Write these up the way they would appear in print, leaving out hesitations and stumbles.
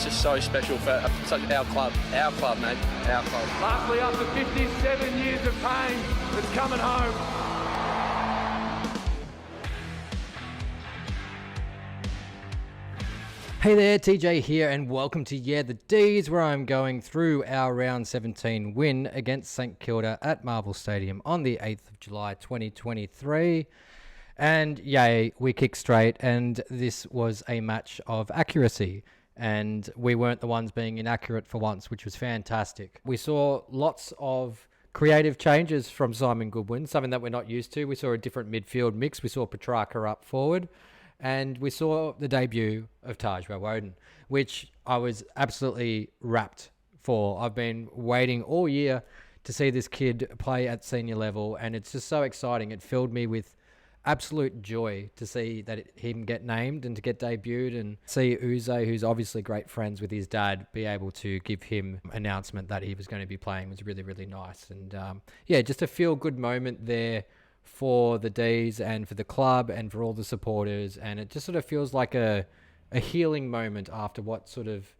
it's just so special for our club, mate, our club. Lastly, after 57 years of pain, it's coming home. Hey there, TJ here, and welcome to Yeah The Dees, where I'm going through our round 17 win against St Kilda at Marvel Stadium on the 8th of July 2023. And yay, we kicked straight, and this was a match of accuracy. And we weren't the ones being inaccurate for once, which was fantastic. We saw lots of creative changes from Simon Goodwin, something that we're not used to. We saw a different midfield mix. We saw Petrarca up forward. And we saw the debut of Tajwa Woden, which I was absolutely rapt for. I've been waiting all year to see this kid play at senior level, and it's just so exciting. It filled me with absolute joy to see that him get named and to get debuted, and see Uze, who's obviously great friends with his dad, be able to give him announcement that he was going to be playing was really, really nice. And just a feel-good moment there for the D's and for the club and for all the supporters, and it just sort of feels like a healing moment after what sort of,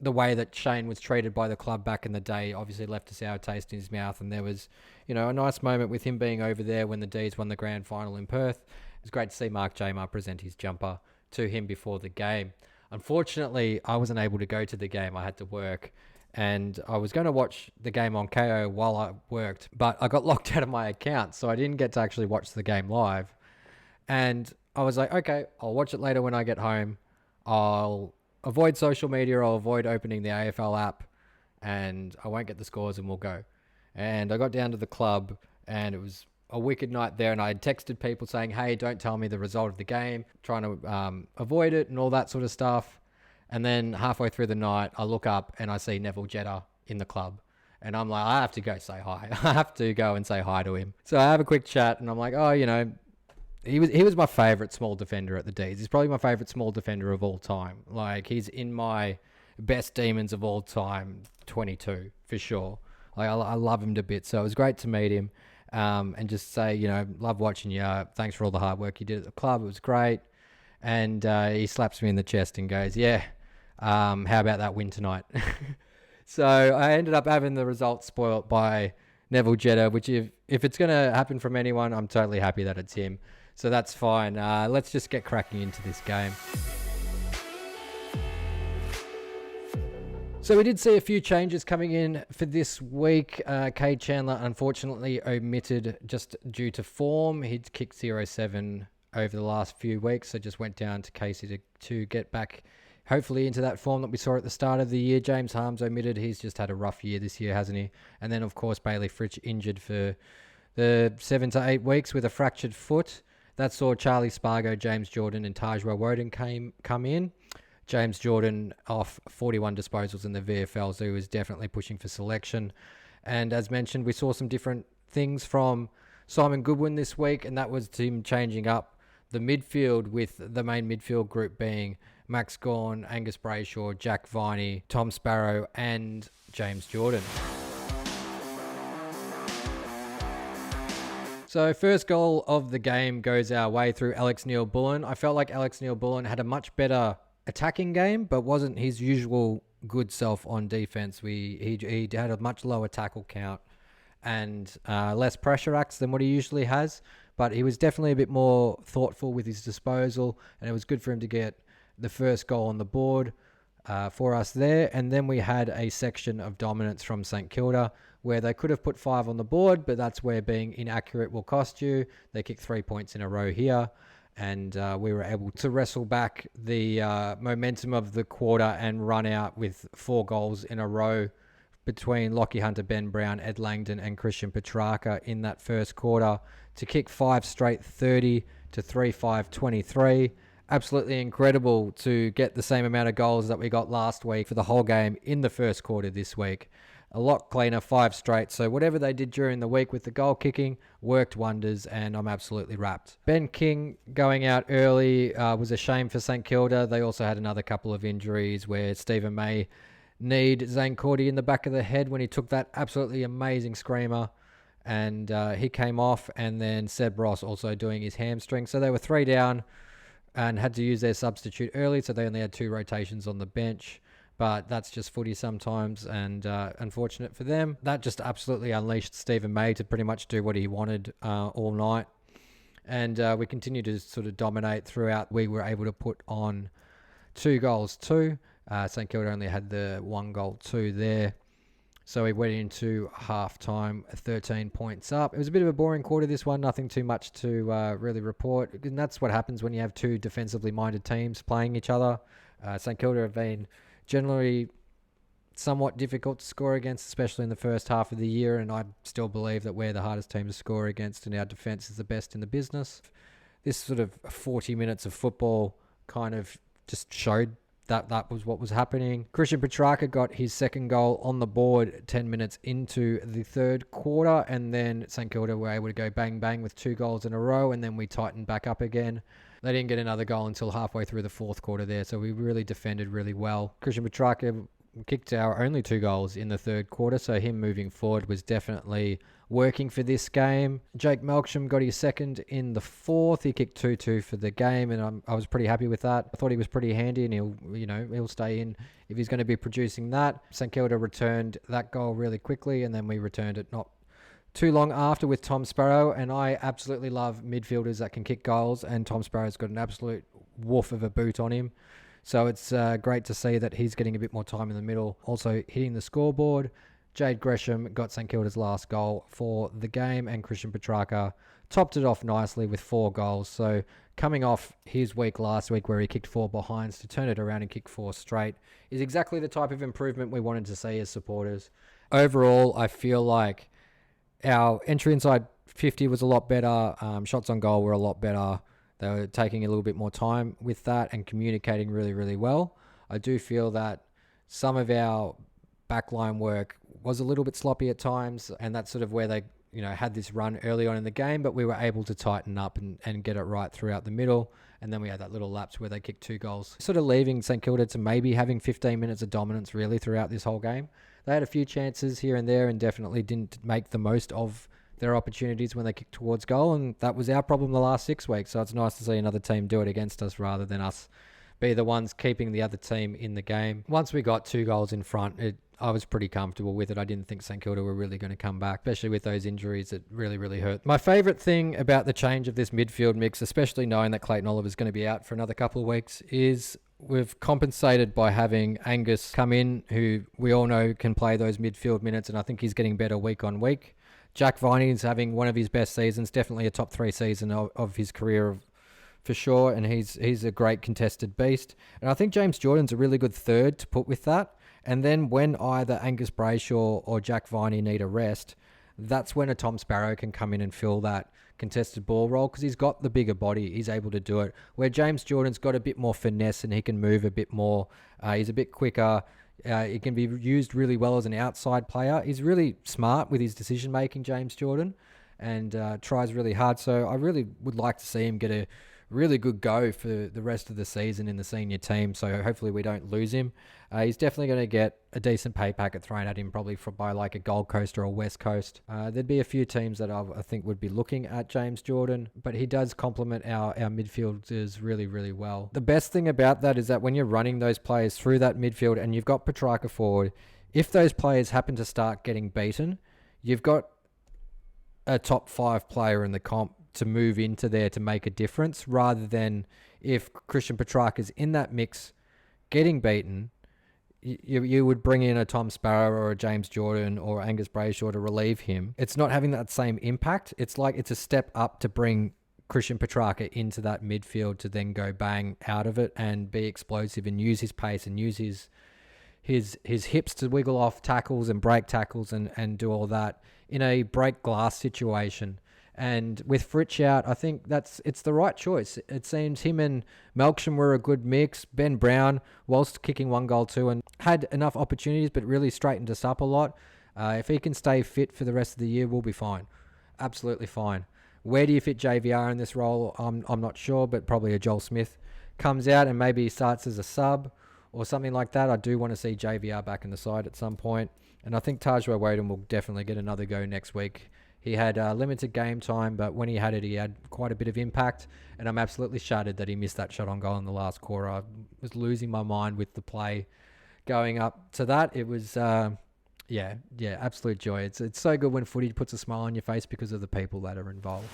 the way that Shane was treated by the club back in the day obviously left a sour taste in his mouth. And there was, a nice moment with him being over there when the D's won the grand final in Perth. It was great to see Mark Jamar present his jumper to him before the game. Unfortunately, I wasn't able to go to the game. I had to work, and I was going to watch the game on KO while I worked, but I got locked out of my account, so I didn't get to actually watch the game live. And I was like, okay, I'll watch it later when I get home. I'll avoid social media, I'll avoid opening the AFL app, and I won't get the scores, and we'll go. And I got down to the club, and it was a wicked night there, and I had texted people saying, hey, don't tell me the result of the game, trying to avoid it and all that sort of stuff. And then halfway through the night, I look up and I see Neville Jetta in the club. And I'm like, I have to go say hi. I have to go and say hi to him. So I have a quick chat, and I'm like, he was my favourite small defender at the D's. He's probably my favourite small defender of all time. Like, he's in my best demons of all time, 22, for sure. Like, I love him to bits. So it was great to meet him and just say, love watching you. Thanks for all the hard work you did at the club. It was great. And he slaps me in the chest and goes, yeah. How about that win tonight? So I ended up having the results spoilt by Neville Jetta, which if it's going to happen from anyone, I'm totally happy that it's him. So that's fine. Let's just get cracking into this game. So we did see a few changes coming in for this week. Cade Chandler unfortunately omitted just due to form. He'd kicked 0-7 over the last few weeks, so just went down to Casey to get back hopefully into that form that we saw at the start of the year. James Harms omitted. He's just had a rough year this year, hasn't he? And then, of course, Bailey Fritsch injured for the 7 to 8 weeks with a fractured foot. That saw Charlie Spargo, James Jordan and Tajwa Woden come in. James Jordan off 41 disposals in the VFL, so he was definitely pushing for selection. And as mentioned, we saw some different things from Simon Goodwin this week, and that was him changing up the midfield, with the main midfield group being Max Gawn, Angus Brayshaw, Jack Viney, Tom Sparrow, and James Jordan. So first goal of the game goes our way through Alex Neil-Bullen. I felt like Alex Neil-Bullen had a much better attacking game, but wasn't his usual good self on defense. He had a much lower tackle count and less pressure acts than what he usually has, but he was definitely a bit more thoughtful with his disposal, and it was good for him to get the first goal on the board for us there. And then we had a section of dominance from St Kilda where they could have put 5 on the board, but that's where being inaccurate will cost you. They kicked 3 points in a row here, and we were able to wrestle back the momentum of the quarter and run out with 4 goals in a row between Lockie Hunter, Ben Brown, Ed Langdon and Christian Petrarca in that first quarter to kick 5 straight 30 to 3-5-23. Absolutely incredible to get the same amount of goals that we got last week for the whole game in the first quarter this week. A lot cleaner, 5 straight. So whatever they did during the week with the goal kicking worked wonders, and I'm absolutely wrapped. Ben King going out early was a shame for St Kilda. They also had another couple of injuries where Stephen May kneed Zane Cordy in the back of the head when he took that absolutely amazing screamer, and he came off, and then Seb Ross also doing his hamstring. So they were 3 down and had to use their substitute early, so they only had 2 rotations on the bench. But that's just footy sometimes, and unfortunate for them. That just absolutely unleashed Stephen May to pretty much do what he wanted all night. And we continued to sort of dominate throughout. We were able to put on 2 goals too. St Kilda only had the 1 goal too there. So we went into half-time 13 points up. It was a bit of a boring quarter, this one. Nothing too much to really report. And that's what happens when you have 2 defensively minded teams playing each other. St Kilda have been generally somewhat difficult to score against, especially in the first half of the year, and I still believe that we're the hardest team to score against, and our defence is the best in the business. This sort of 40 minutes of football kind of just showed that was what was happening. Christian Petrarca got his 2nd goal on the board 10 minutes into the 3rd quarter, and then St Kilda were able to go bang bang with 2 goals in a row, and then we tightened back up again. They didn't get another goal until halfway through the 4th quarter there, so we really defended really well. Christian Petrarca kicked our only 2 goals in the 3rd quarter, so him moving forward was definitely working for this game. Jake Melksham got his 2nd in the 4th. He kicked 2-2 for the game, and I was pretty happy with that. I thought he was pretty handy, and he'll stay in if he's going to be producing that. St Kilda returned that goal really quickly, and then we returned it not too long after with Tom Sparrow, and I absolutely love midfielders that can kick goals, and Tom Sparrow's got an absolute woof of a boot on him. So it's great to see that he's getting a bit more time in the middle, also hitting the scoreboard. Jade Gresham got St Kilda's last goal for the game, and Christian Petrarca topped it off nicely with 4 goals. So coming off his week last week where he kicked 4 behinds, to turn it around and kick 4 straight is exactly the type of improvement we wanted to see as supporters. Overall, I feel like our entry inside 50 was a lot better. Shots on goal were a lot better. They were taking a little bit more time with that and communicating really, really well. I do feel that some of our backline work was a little bit sloppy at times, and that's sort of where they had this run early on in the game, but we were able to tighten up and get it right throughout the middle. And then we had that little lapse where they kicked 2 goals, sort of leaving St Kilda to maybe having 15 minutes of dominance really throughout this whole game. They had a few chances here and there and definitely didn't make the most of their opportunities when they kicked towards goal, and that was our problem the last 6 weeks. So it's nice to see another team do it against us rather than us be the ones keeping the other team in the game. Once we got 2 goals in front, I was pretty comfortable with it. I didn't think St Kilda were really going to come back, especially with those injuries. It really, really hurt. My favourite thing about the change of this midfield mix, especially knowing that Clayton Oliver's going to be out for another couple of weeks, is we've compensated by having Angus come in, who we all know can play those midfield minutes, and I think he's getting better week on week. Jack Viney is having one of his best seasons, definitely a top 3 season of his career for sure, and he's a great contested beast. And I think James Jordan's a really good 3rd to put with that. And then when either Angus Brayshaw or Jack Viney need a rest, that's when a Tom Sparrow can come in and fill that contested ball role, because he's got the bigger body. He's able to do it. Where James Jordan's got a bit more finesse and he can move a bit more. He's a bit quicker. He can be used really well as an outside player. He's really smart with his decision-making, James Jordan, and tries really hard. So I really would like to see him get a really good go for the rest of the season in the senior team. So hopefully we don't lose him. He's definitely going to get a decent pay packet thrown at him, probably by like a Gold Coast or a West Coast. There'd be a few teams that I think would be looking at James Jordan, but he does complement our midfielders really, really well. The best thing about that is that when you're running those players through that midfield and you've got Petrarca forward, if those players happen to start getting beaten, you've got a top 5 player in the comp to move into there to make a difference, rather than if Christian Petrarca's in that mix getting beaten, you would bring in a Tom Sparrow or a James Jordan or Angus Brayshaw to relieve him. It's not having that same impact. It's like it's a step up to bring Christian Petrarca into that midfield to then go bang out of it and be explosive and use his pace and use his hips to wiggle off tackles and break tackles and do all that in a break glass situation. And with Fritsch out, I think it's the right choice. It seems him and Melksham were a good mix. Ben Brown, whilst kicking 1 goal too, and had enough opportunities, but really straightened us up a lot. If he can stay fit for the rest of the year, we'll be fine. Absolutely fine. Where do you fit JVR in this role? I'm not sure, but probably a Joel Smith comes out and maybe he starts as a sub or something like that. I do want to see JVR back in the side at some point. And I think Tajwa Waden will definitely get another go next week. He had limited game time, but when he had it, he had quite a bit of impact. And I'm absolutely shattered that he missed that shot on goal in the last quarter. I was losing my mind with the play going up to that. It was, absolute joy. It's so good when footy puts a smile on your face because of the people that are involved.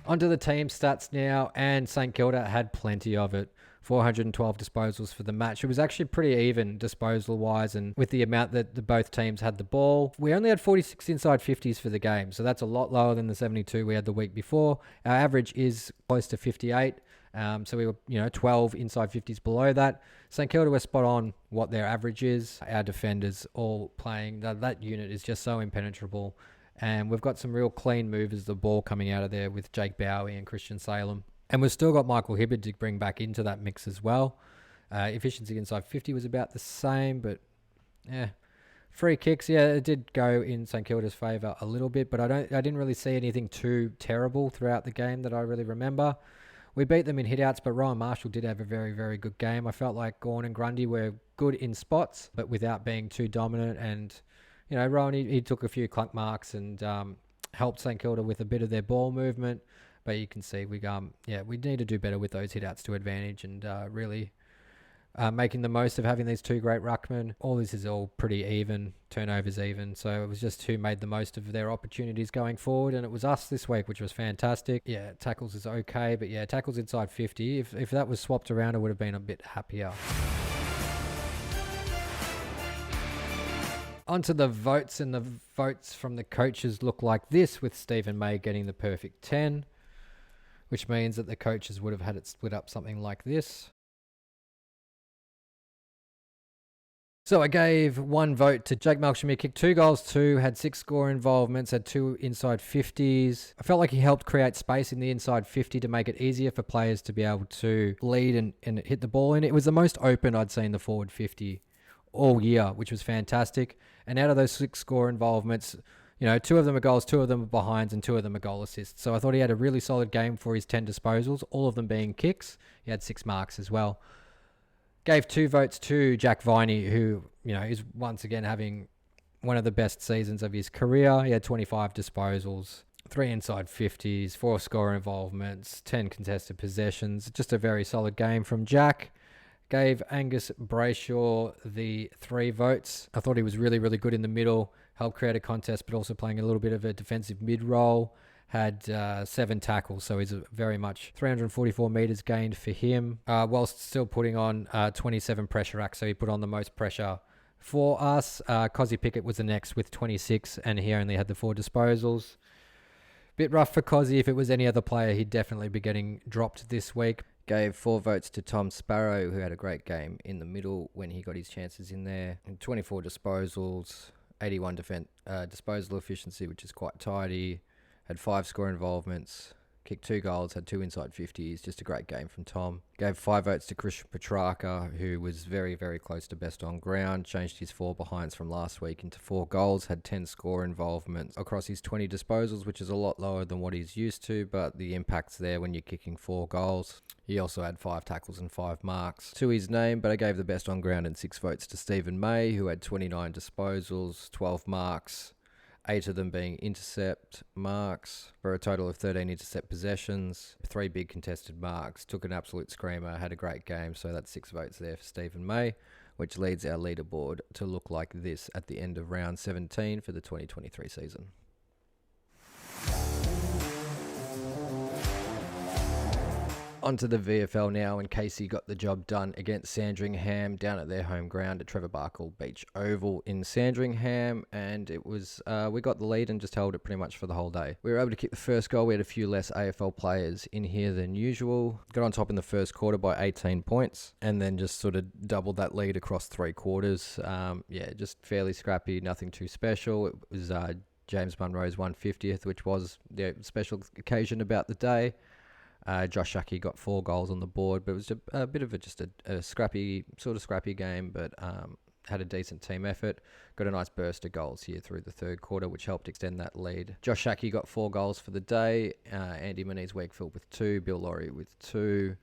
Onto the team stats now, and St Kilda had plenty of it. 412 disposals for the match. It was actually pretty even disposal-wise, and with the amount that both teams had the ball. We only had 46 inside 50s for the game, so that's a lot lower than the 72 we had the week before. Our average is close to 58, so we were 12 inside 50s below that. St Kilda were spot on what their average is. Our defenders all playing, that unit is just so impenetrable, and we've got some real clean movers, the ball coming out of there with Jake Bowie and Christian Salem. And we've still got Michael Hibberd to bring back into that mix as well. Efficiency inside 50 was about the same, but yeah. Free kicks, yeah, it did go in St Kilda's favour a little bit, but I didn't really see anything too terrible throughout the game that I really remember. We beat them in hitouts, but Ryan Marshall did have a very, very good game. I felt like Gawn and Grundy were good in spots, but without being too dominant. And, Rowan, he took a few clunk marks and helped St Kilda with a bit of their ball movement. But you can see we need to do better with those hitouts to advantage and really making the most of having these two great ruckmen. All this is all pretty even, turnovers even. So it was just who made the most of their opportunities going forward, and it was us this week, which was fantastic. Yeah, tackles is okay, but yeah, tackles inside 50. If that was swapped around, I would have been a bit happier. Onto the votes, and the votes from the coaches look like this, with Stephen May getting the perfect 10. Which means that the coaches would have had it split up something like this. So I gave one vote to Jake Malcolm. He kicked 2 goals, 2, had 6 score involvements, had 2 inside 50s. I felt like he helped create space in the inside 50 to make it easier for players to be able to lead and hit the ball in. It was the most open I'd seen the forward 50 all year, which was fantastic. And out of those 6 score involvements, 2 of them are goals, 2 of them are behinds, and 2 of them are goal assists. So I thought he had a really solid game for his 10 disposals, all of them being kicks. He had 6 marks as well. Gave 2 votes to Jack Viney, who, is once again having one of the best seasons of his career. He had 25 disposals, 3 inside 50s, 4 score involvements, 10 contested possessions. Just a very solid game from Jack. Gave Angus Brayshaw the 3 votes. I thought he was really, really good in the middle. Helped create a contest, but also playing a little bit of a defensive mid-role. Had 7 tackles, so he's very much 344 metres gained for him, whilst still putting on 27 pressure acts, so he put on the most pressure for us. Cozzy Pickett was the next with 26, and he only had the 4 disposals. Bit rough for Cozzy. If it was any other player, he'd definitely be getting dropped this week. Gave 4 votes to Tom Sparrow, who had a great game in the middle when he got his chances in there. And 24 disposals, 81 disposal efficiency, which is quite tidy. Had 5 score involvements, kicked 2 goals, had 2 inside 50s. Just a great game from Tom. Gave 5 votes to Christian Petrarca, who was very, very close to best on ground. Changed his 4 behinds from last week into 4 goals. Had 10 score involvements across his 20 disposals, which is a lot lower than what he's used to, but the impact's there when you're kicking 4 goals. He also had 5 tackles and 5 marks to his name, but I gave the best on ground and 6 votes to Stephen May, who had 29 disposals, 12 marks, 8 of them being intercept marks, for a total of 13 intercept possessions, 3 big contested marks, took an absolute screamer, had a great game, so that's 6 votes there for Stephen May, which leads our leaderboard to look like this at the end of round 17 for the 2023 season. Onto the VFL now, and Casey got the job done against Sandringham down at their home ground at Trevor Barkle Beach Oval in Sandringham, and it was we got the lead and just held it pretty much for the whole day. We were able to kick the first goal. We had a few less AFL players in here than usual. Got on top in the first quarter by 18 points, and then just sort of doubled that lead across 3 quarters. Just fairly scrappy, nothing too special. It was James Munro's 150th, which was the special occasion about the day. Josh Shuckey got 4 goals on the board, but it was a bit of a scrappy game, but had a decent team effort. Got a nice burst of goals here through the third quarter, which helped extend that lead. Josh Shuckey got 4 goals for the day. Andy Moniz Wakefield with 2, Bill Laurie with 2,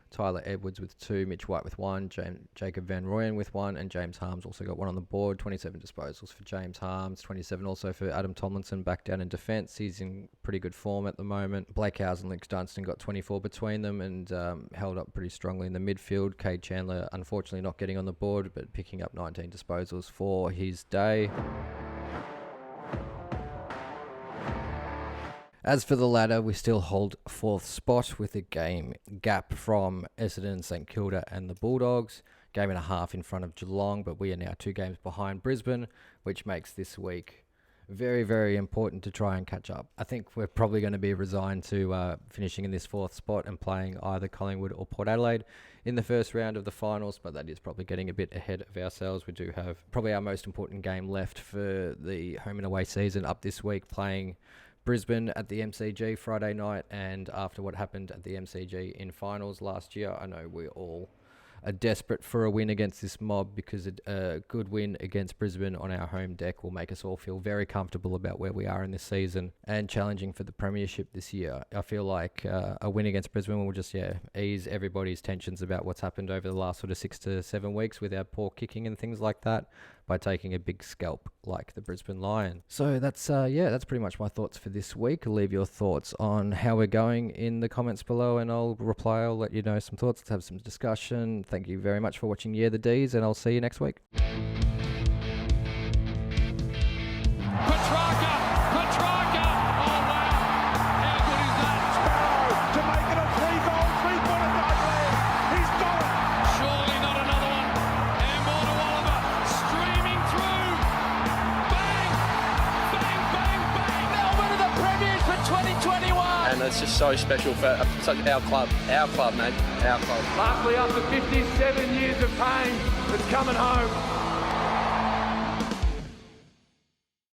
Tyler Edwards with 2, Mitch White with 1, Jacob Van Rooyen with 1, and James Harms also got 1 on the board. 27 disposals for James Harms, 27 also for Adam Tomlinson back down in defence. He's in pretty good form at the moment. Blake Howes and Lynx Dunstan got 24 between them and held up pretty strongly in the midfield. Cade Chandler unfortunately not getting on the board but picking up 19 disposals for his day. As for the ladder, we still hold 4th spot with a game gap from Essendon, St Kilda and the Bulldogs. Game and a half in front of Geelong, but we are now 2 games behind Brisbane, which makes this week very, very important to try and catch up. I think we're probably going to be resigned to finishing in this 4th spot and playing either Collingwood or Port Adelaide in the first round of the finals, but that is probably getting a bit ahead of ourselves. We do have probably our most important game left for the home and away season up this week, playing Brisbane at the MCG Friday night, and after what happened at the MCG in finals last year, I know we all are desperate for a win against this mob, because a good win against Brisbane on our home deck will make us all feel very comfortable about where we are in this season and challenging for the premiership this year. I feel like a win against Brisbane will just ease everybody's tensions about what's happened over the last sort of 6 to 7 weeks with our poor kicking and things like that, by taking a big scalp like the Brisbane Lions. So that's pretty much my thoughts for this week. Leave your thoughts on how we're going in the comments below and I'll reply. I'll let you know some thoughts. Let's have some discussion. Thank you very much for watching Yeah The Dees, and I'll see you next week. And it's just so special for our club, mate, our club. Lastly, after 57 years of pain, it's coming home.